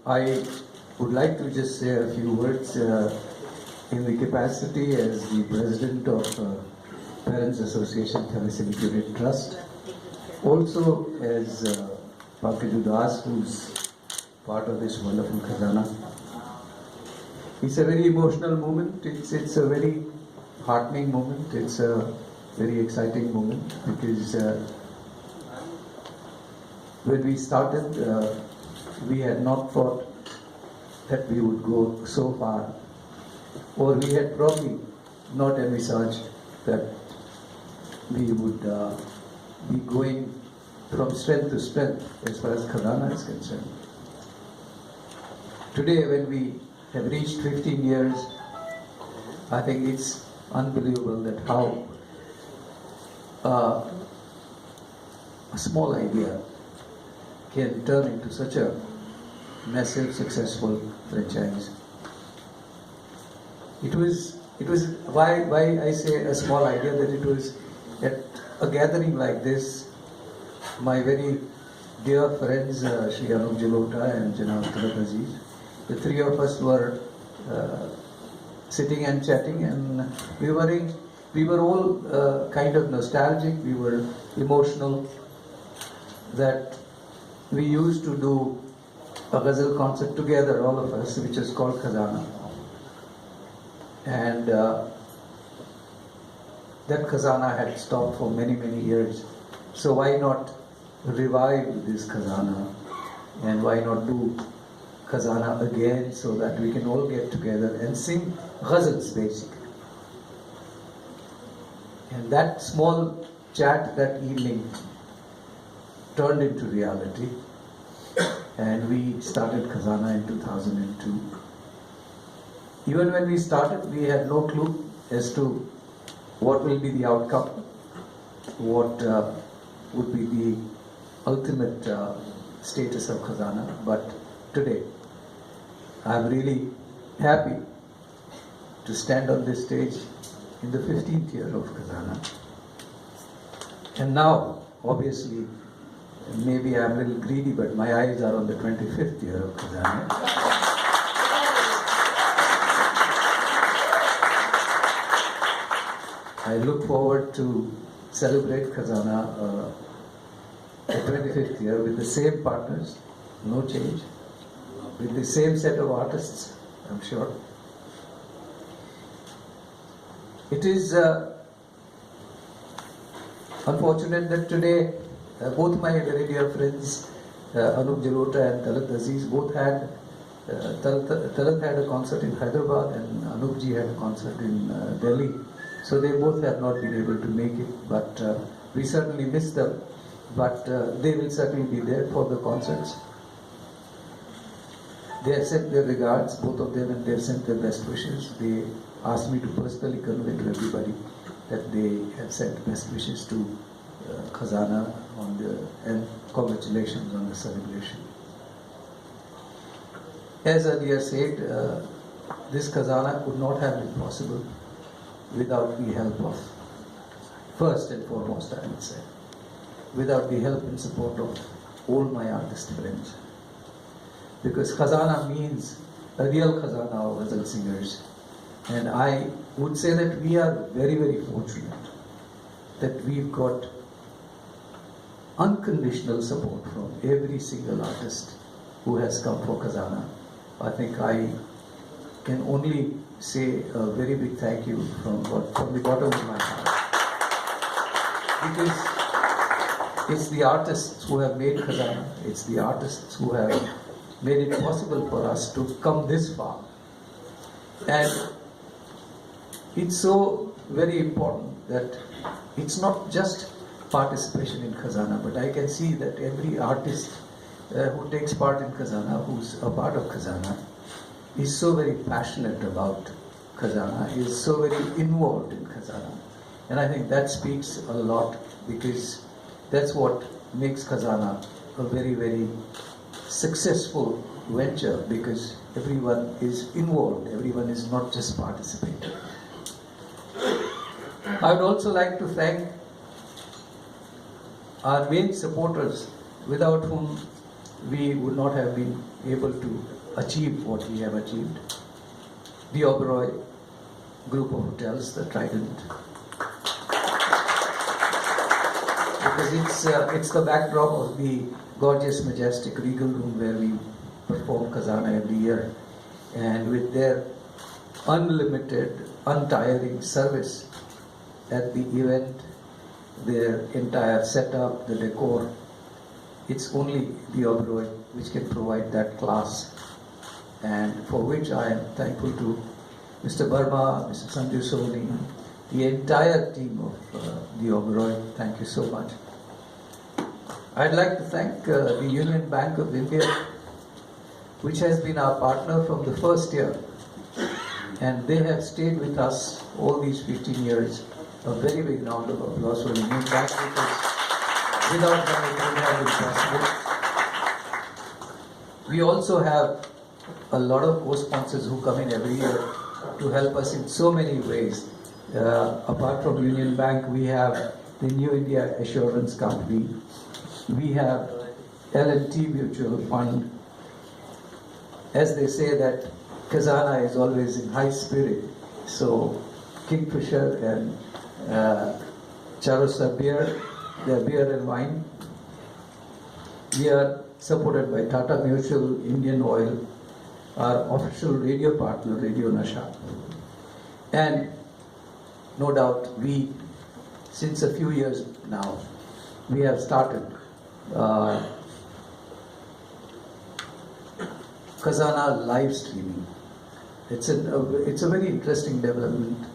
I would like to just say a few words in the capacity as the president of Parents Association Thalassemia Unit Trust, also as Pankaj Udas, who's part of this wonderful Khazana. It's a very emotional moment. It's a very heartening moment. It's a very exciting moment because when we started, we had not thought that we would go so far, or we had probably not envisaged that we would be going from strength to strength as far as Khazana is concerned. Today, when we have reached 15 years, I think it's unbelievable that how a small idea can turn into such a massive, successful franchise. It was why I say a small idea, that it was at a gathering like this, my very dear friends, Shri Anup Jalota and Janab Talat Aziz, the three of us were sitting and chatting, and we were all kind of nostalgic, we were emotional, that we used to do a ghazal concert together, all of us, which is called Khazana. And that Khazana had stopped for many, many years. So why not revive this Khazana? And why not do Khazana again, so that we can all get together and sing ghazals, basically. And that small chat that evening turned into reality, and we started Khazana in 2002. Even when we started, we had no clue as to what will be the outcome, what would be the ultimate status of Khazana. But today, I'm really happy to stand on this stage in the 15th year of Khazana. And now, obviously, maybe I'm a little greedy, but my eyes are on the 25th year of Khazana. I look forward to celebrate Khazana the 25th year with the same partners, no change, with the same set of artists, I'm sure. It is unfortunate that today both my very dear friends, Anup Jalota and Talat Aziz, both had, Talat had a concert in Hyderabad and Anup ji had a concert in Delhi. So they both have not been able to make it, but we certainly miss them. But they will certainly be there for the concerts. They have sent their regards, both of them, and they have sent their best wishes. They asked me to personally convey to everybody that they have sent best wishes to Khazana and congratulations on the celebration. As earlier said, this Khazana could not have been possible without the help of, first and foremost, I would say, without the help and support of all my artist friends. Because Khazana means a real Khazana of ghazal singers. And I would say that we are very, very fortunate that we've got unconditional support from every single artist who has come for Khazana. I think I can only say a very big thank you from the bottom of my heart. Because it's the artists who have made Khazana, it's the artists who have made it possible for us to come this far. And it's so very important that it's not just participation in Khazana, but I can see that every artist who takes part in Khazana, who's a part of Khazana, is so very passionate about Khazana, is so very involved in Khazana. And I think that speaks a lot, because that's what makes Khazana a very, very successful venture, because everyone is involved, everyone is not just participating. I would also like to thank our main supporters, without whom we would not have been able to achieve what we have achieved. The Oberoi group of hotels, the Trident, because it's the backdrop of the gorgeous, majestic Regal Room where we perform Khazana every year, and with their unlimited, untiring service at the event, their entire setup, the decor, it's only the Oberoi which can provide that class, and for which I am thankful to Mr. Burma, Mr. Sanju Soni, the entire team of the Oberoi. Thank you so much. I'd like to thank the Union Bank of India, which has been our partner from the first year, and they have stayed with us all these 15 years. A very big round of applause for the Union Bank, because without them it would have been possible. We also have a lot of co-sponsors who come in every year to help us in so many ways. Apart from Union Bank, we have the New India Assurance Company, we have L&T Mutual Fund. As they say that Khazana is always in high spirit, so Kingfisher and Charosta beer, their beer and wine. We are supported by Tata Mutual, Indian Oil, our official radio partner, Radio Nasha. And no doubt we, since a few years now, we have started Khazana live streaming. It's a very interesting development.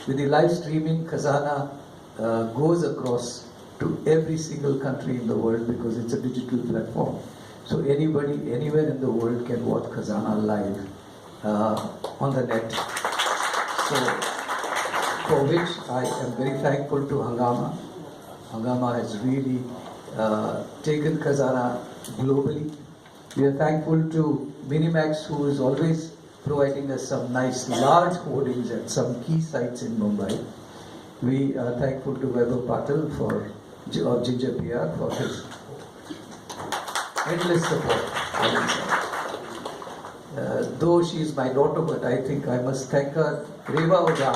With the live streaming, Khazana goes across to every single country in the world because it's a digital platform. So anybody, anywhere in the world can watch Khazana live on the net. So, for which I am very thankful to Hungama. Hungama has really taken Khazana globally. We are thankful to Minimax, who is always providing us some nice large hoardings at some key sites in Mumbai. We are thankful to Vaibhav Patil of Ginger PR for his endless support. Though she is my daughter, but I think I must thank her, Reva Ojha,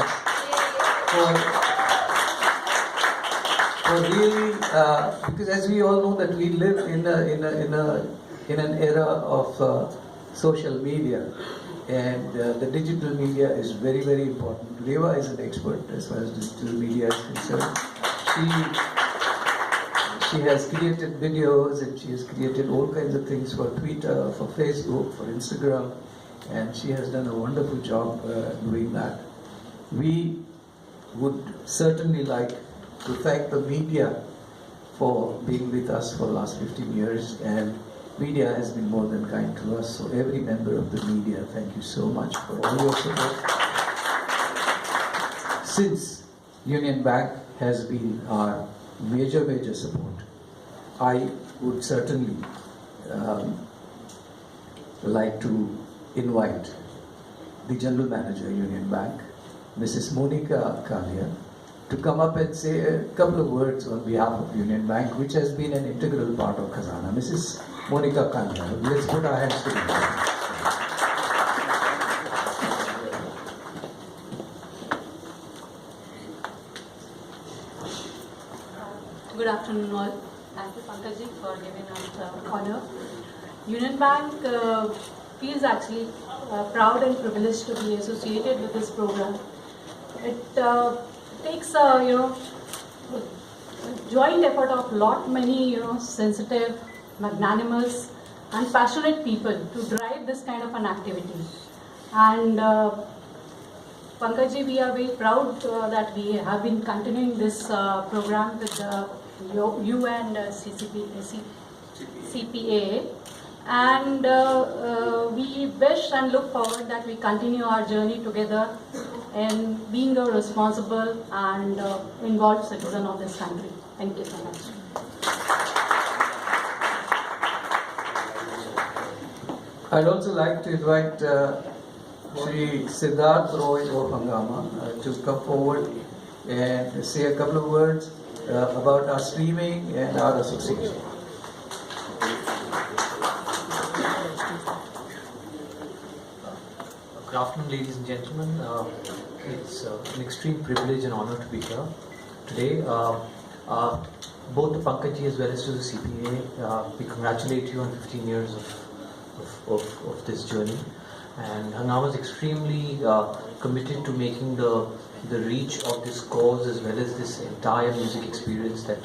for really, because as we all know that we live in an era of social media, and the digital media is very, very important. Reva is an expert as far as digital media is concerned. She has created videos and she has created all kinds of things for Twitter, for Facebook, for Instagram, and she has done a wonderful job doing that. We would certainly like to thank the media for being with us for the last 15 years, and media has been more than kind to us. So every member of the media, thank you so much for all your support. Since Union Bank has been our major support, I would certainly like to invite the General Manager, Union Bank, Mrs. Monica Kalia, to come up and say a couple of words on behalf of Union Bank, which has been an integral part of Khazana. Mrs. Monica Kalia, let's put our hands together. Good afternoon all. Thank you Pankaj for giving us the honor. Union Bank feels actually proud and privileged to be associated with this program. It takes a joint effort of many sensitive, magnanimous and passionate people to drive this kind of an activity. And Pankaj, we are very proud that we have been continuing this program with you and CPA, and we wish and look forward that we continue our journey together in being a responsible and involved citizen of this country. Thank you so much. I'd also like to invite Shri Siddharth Roy of Hungama to come forward and say a couple of words about our streaming and our association. Good afternoon, ladies and gentlemen. It's an extreme privilege and honor to be here today. Both to Pankaj as well as to the CPA, we congratulate you on 15 years of this journey. And Hungama is extremely committed to making the reach of this cause as well as this entire music experience that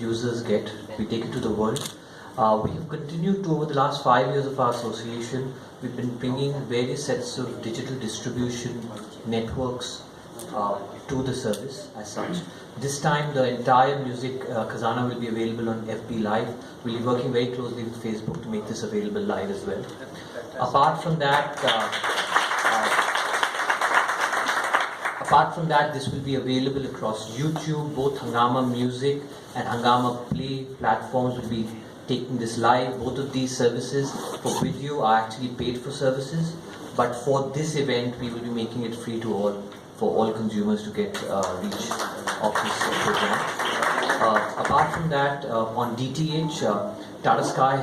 users get, we take it to the world. We have continued to, over the last 5 years of our association, we've been bringing various sets of digital distribution networks to the service as such. This time the entire music Khazana will be available on FB Live. We'll be working very closely with Facebook to make this available live as well. Apart from that, this will be available across YouTube. Both Hungama Music and Hungama Play platforms will be taking this live. Both of these services for video are actually paid for services, but for this event we will be making it free to all, for all consumers to get reach of this program. Apart from that, on DTH, Tata Sky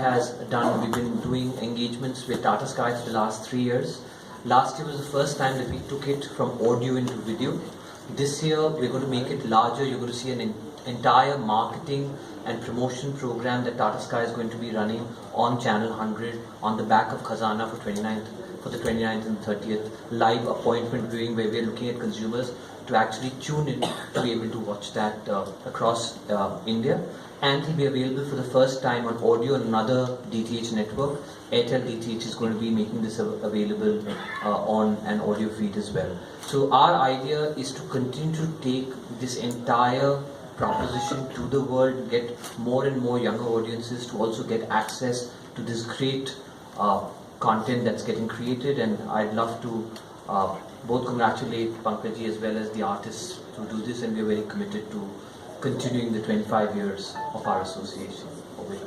we've been doing engagements with Tata Sky for the last 3 years. Last year was the first time that we took it from audio into video. This year we're going to make it larger. You're going to see an entire marketing and promotion program that Tata Sky is going to be running on Channel 100 on the back of Khazana for the 29th and 30th, live appointment viewing where we're looking at consumers to actually tune in to be able to watch that across India. And it will be available for the first time on audio on another DTH network. Airtel DTH is going to be making this available on an audio feed as well. So our idea is to continue to take this entire proposition to the world, get more and more younger audiences to also get access to this great content that's getting created. And I'd love to both congratulate Pankaj as well as the artists to do this, and we're very committed to continuing the 25 years of our association with